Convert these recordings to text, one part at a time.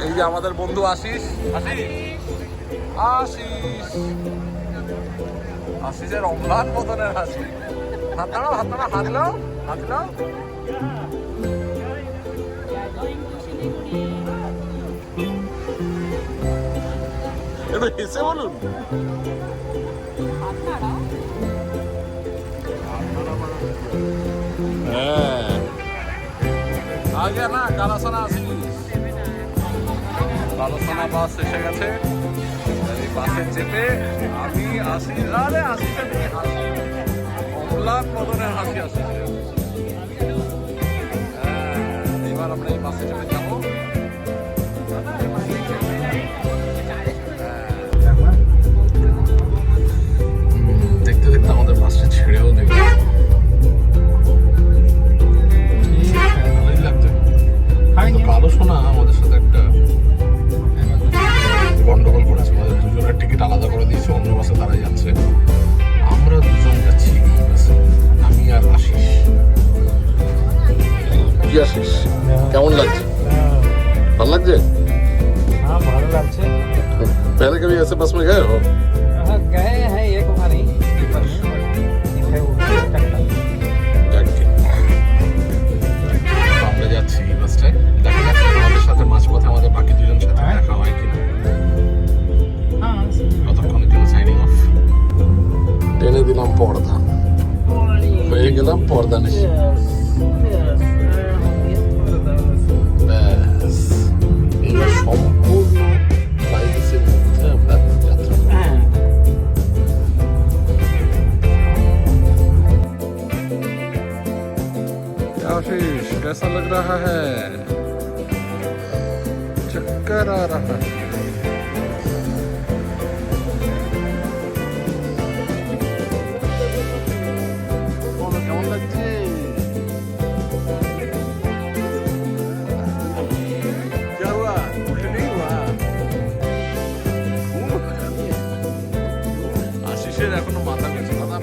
এই যে আমাদের বন্ধু আশিস, আশিস আশিসের অম্লান বদনের হাসি। হাত নাড়াও, হাত নাড়াও, হাত নাও, হাত নাও। এবার হেসে বলুন। হ্যাঁ, আগে না কালাসানা আসিস। কালাসানা বাস এসে গেছে। এই বাসে চেপে আমি আসি, আরে আসিসে নিয়ে হাসি, অম্লান বদনের হাসি আসে। এবার আমরা এই বাসে চেপে যাবো। দেখতে দেখতে আমাদের বাসটা ছেড়েও দেবে। ভালোই লাগছে। কালো সোনা আমাদের সাথে একটা গন্ডগোল করেছে। আমাদের দুজনের টিকিট আলাদা করে দিয়েছে, অন্য বাসে তারা যাচ্ছে, আমরা দুজন যাচ্ছি এই বাসে, আমি আর আশিস। কি আশিস, কেমন লাগছে? ভালো লাগছে? हाँ भाলো লাগছে। पहले कभी ऐसे बस में गए हो? हाँ गए हैं एक बार ही पेपर में, है वो আমরা যাচ্ছি এই বাসটায়। দেখা যাক আমাদের সাথে মাঝপথে আমাদের বাকি দুজন সাথে দেখা হয় কিনা। ততক্ষণের জন্য সাইনিং অফ। টেনে দিলাম পর্দা, হয়ে গেলাম পর্দা নিশি। ব্যাস, এবার সম্পূর্ণ প্রাইভেসির মধ্যে আমরা যাত্রা করি। आशीष कैसा लग रहा है? चक्कर आ रहा है। बोलो কেমন লাগছে? क्या हुआ? उल्टी नहीं हुआ? আশিসের এখনো মাথা গেছে, মাথা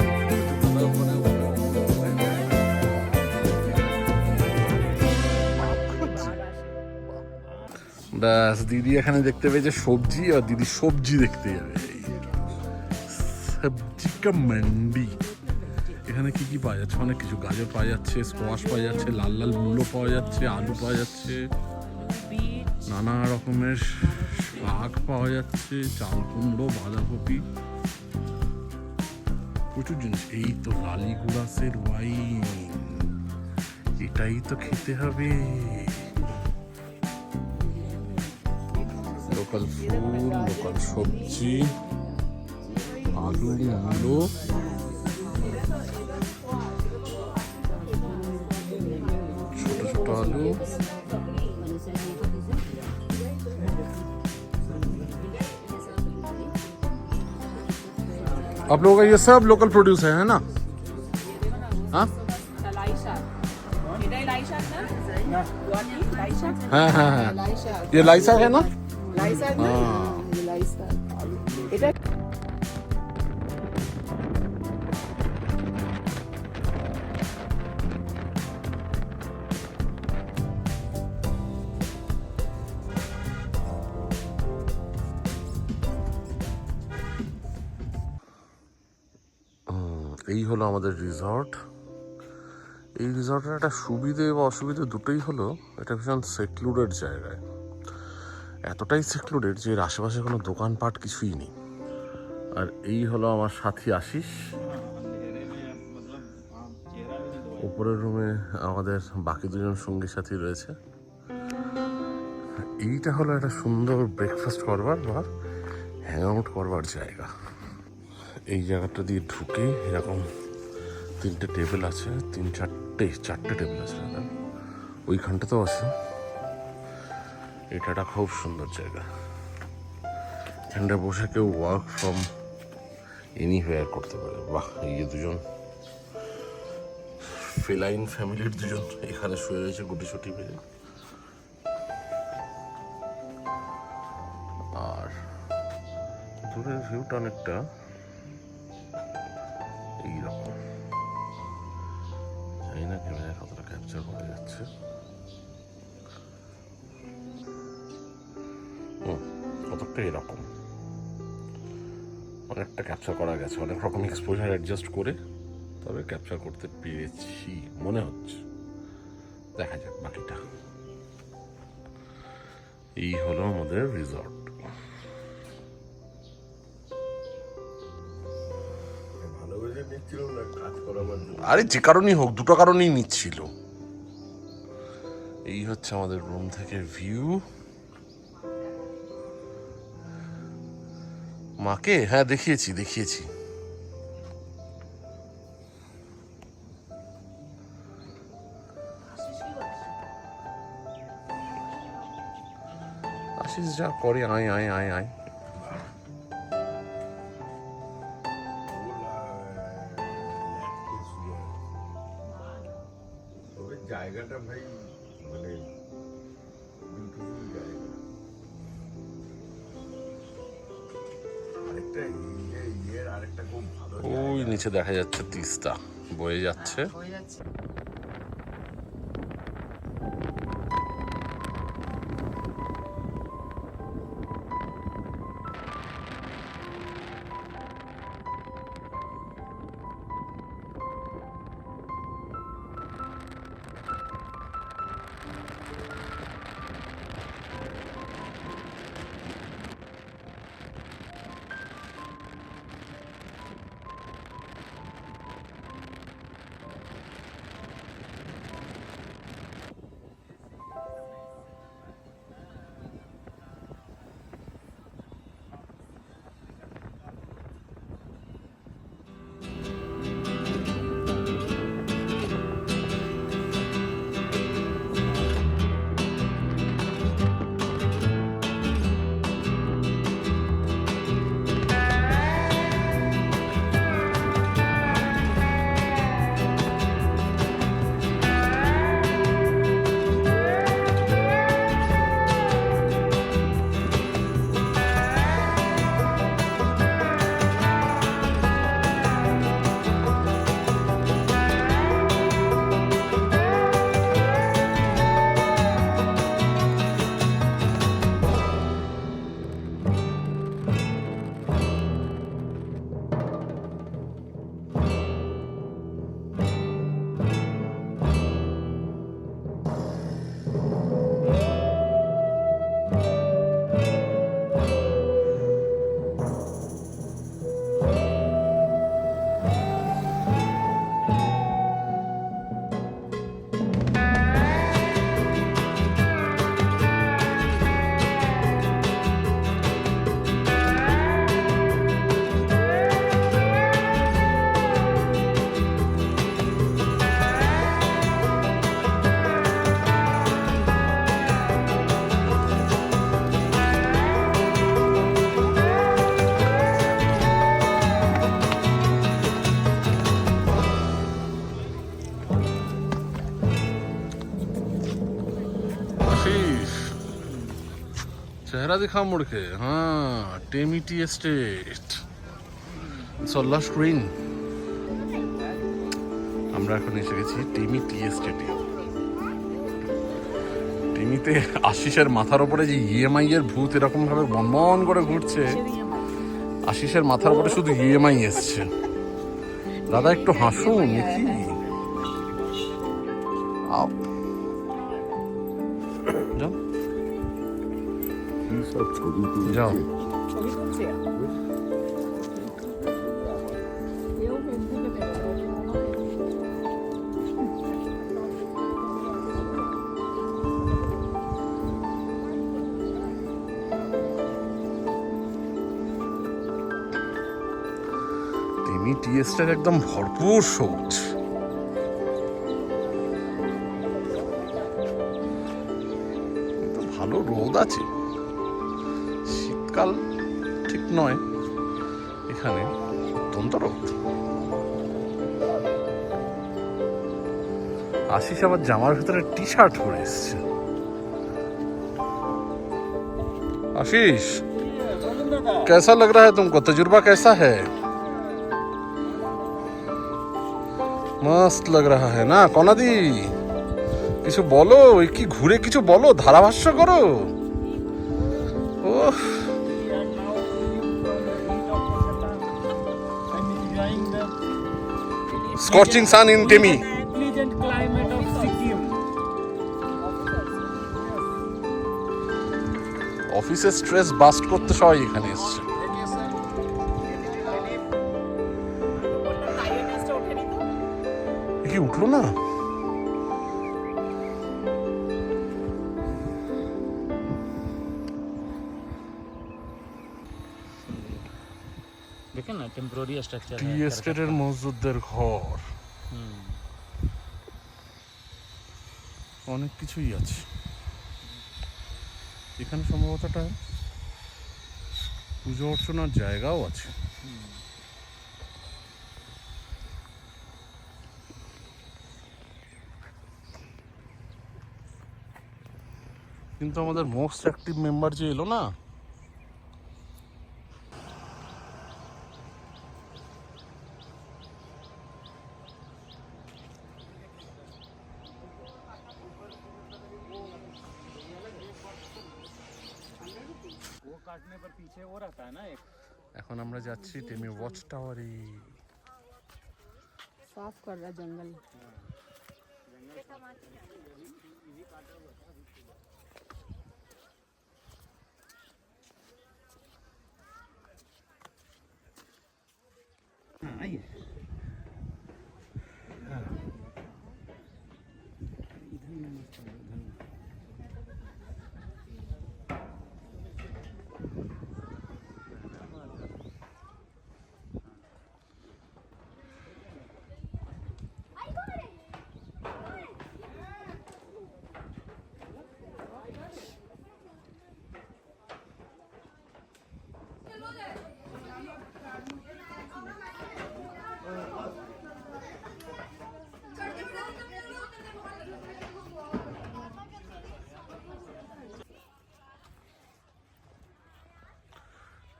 ব্যাস। দিদি এখানে দেখতে পেয়েছে সবজি, আর দিদি সবজি দেখতে যাবে। সবজি কা মান্ডি। এখানে কি কি পাওয়া যাচ্ছে? অনেক কিছু। গাজর পাওয়া যাচ্ছে, স্কোয়াশ পাওয়া যাচ্ছে, লাল লাল মূলো পাওয়া যাচ্ছে, আলু পাওয়া যাচ্ছে, নানা রকমের শাক পাওয়া যাচ্ছে, চাল কুমড়ো, বাঁধাকপি, প্রচুর জিনিস। এই তো লালি গুড়াসের ওয়াইন, এটাই তো খেতে হবে। লোকাল ফুল, লোকাল সবজি, আলু, মূলো, ছোট ছোট আলু। आप लोगों का ये सब लोकल प्रोड्यूस है ना? हाँ हाँ हाँ हाँ, ये लाइसा है ना? এই হলো আমাদের রিসর্ট। এই রিসর্টের একটা সুবিধে বা অসুবিধে দুটোই হলো, এটা ভীষণ সেক্লুডেড জায়গায়। এতটাই সেক্লুডেড যে এর আশেপাশে কোনো দোকানপাট কিছুই নেই। আর এই হলো আমার সাথী আশিস। উপরের রুমে আমাদের বাকি দুজন সঙ্গী সাথী রয়েছে। এইটা হলো একটা সুন্দর ব্রেকফাস্ট করবার বা হ্যাং আউট করবার জায়গা। এই জায়গাটা দিয়ে ঢুকে এরকম তিনটে টেবিল আছে, চারটে টেবিল আছে দাদা, ওইখানটাতেও আছে। এটা একটা খুব সুন্দর জায়গা। এখানটা বসে কেউ ওয়ার্ক ফ্রম এনিহোয়ার করতে পারে। বাহ, এই যে দুজন ফেলাইন ফ্যামিলির দুজন এখানে শুয়ে রয়েছে গুটি ছুটি মেরে। আর দূরের ভিউটা অনেকটা এইরকম। জানি না ক্যামেরায় কতটা ক্যাপচার করা যাচ্ছে। অনেকটা এরকম, অনেকটা ক্যাপচার করা গেছে, অনেক রকম এক্সপোজার অ্যাডজাস্ট করে তবে ক্যাপচার করতে পেরেছি মনে হচ্ছে। দেখা যাক বাকিটা। এই হলো আমাদের রিসর্ট। আরে যে কারণেই হোক, দুটো কারণেই নিচ্ছিল। এই হচ্ছে আমাদের রুম থেকে ভিউ। মাকে হ্যাঁ দেখিয়েছি। আশিস যা করে, আয় আয় আয় আয়। জায়গাটা ভাই মানে বিউটিফুল জায়গা। আরেকটা আরেকটা খুব ভালো ওই নিচে দেখা যাচ্ছে তিস্তা বয়ে যাচ্ছে। चेहरा दिखा मुड़ के। हाँ, Temi tea estate, it's all lush green. আমরা এখন এসে গেছি টেমি টি এস্টেটে। টেমিতে আশিসের মাথার উপরে যে ইএমআই এর ভূত এরকম ভাবে বনবন করে ঘুরছে, আশিসের মাথার উপরে শুধু ইএমআই এসছে। দাদা একটু হাসুন নাকি? আও যাও সব ছবি যাও। ছবি তুলছে টেমি টি এস্টেট একদম ভরপুর সবুজ। কিন্তু ভালো রোদ আছে, শীতকাল ঠিক নয়, এখানে অত্যন্ত রোদ। আশিস আবার জামার ভিতরে টি শার্ট পরে এসছে। आशीष कैसा लग रहा है तुमको? तजुर्बा कैसा है? मस्त लग रहा है ना कनादी? কিছু বলো, কি ঘুরে কিছু বলো, ধারাভাষ্য করো। ওহ Scorching sun in Temi. Pleasant climate of Sikkim. অফিসের স্ট্রেস বাস্ট করতে সবাই এখানে এসছে। এ কি উঠলো না? देखें ना टेम्पोररी स्ट्रक्चर টি এস্টেটের মজদুরদের ঘর, অনেক কিছুই আছে এখানে। সম্ভবত একটা পুজো অর্চনার জায়গাও আছে। কিন্তু আমাদের মোস্ট অ্যাক্টিভ মেম্বার যে এলো না, वो काटने पर पीछे वो रहता है ना एक এখন আমরা যাচ্ছি টেমি ওয়াচ টাওয়ারে। साफ कर रहा जंगल। आइए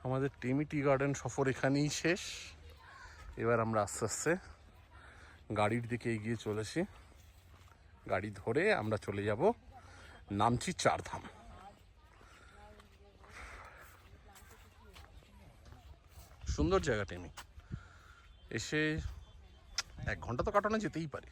আমাদের টেমি টি গার্ডেন সফর এখানেই শেষ। এবার আমরা আস্তে আস্তে গাড়ির দিকে এগিয়ে চলেছি। গাড়ি ধরে আমরা চলে যাব নামচি চারধাম। সুন্দর জায়গা টেমি, এসে 1 ঘন্টা তো কাটানো যেতেই পারে।